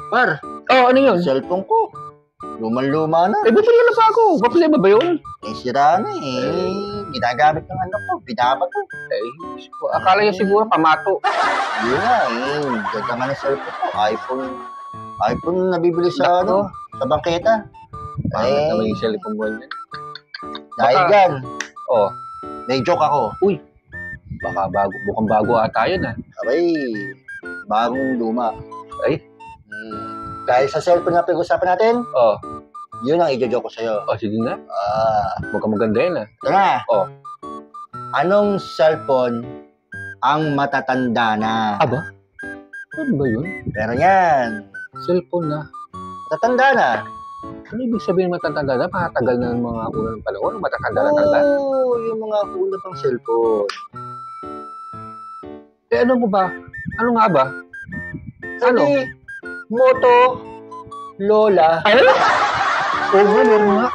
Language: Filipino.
Par, Oh, ano yun? cellphone ko. Luman-luma na. Eh, ba't wala na pa ako? Problema ba yun? Sira na eh. Ginagamit ng anak ko. Binaba ko. Eh, akala niya siguro pamato. Yun nga eh. Ganda nga ng cellphone ko. iPhone nabibili sa Nako. sa bangketa. Bakit naman yung cellphone mo yan? Dahil Baka- dyan, Oh, may joke ako. baka mukhang bago ata yun ah. Abay, bagong luma. Ay. Dahil sa cellphone na pag-usapan natin, Oh, yun ang i-joke ko sa'yo. sige nga. Ah, Mukhang maganda yun ah. ito na. Oh. Anong cellphone ang matatanda na? Aba? Ano ba yun? Pero yan, Cellphone na. matatanda na. Ano ibig sabihin matatanda na? Makatagal na ng mga unang panahon? Matatanda na talaga? Oo, yung mga una pang cellphone. Eh, ano mo ba? Ano nga ba? Ano? Sabi, Moto, Lola. Ay! Oo nga, meron nga.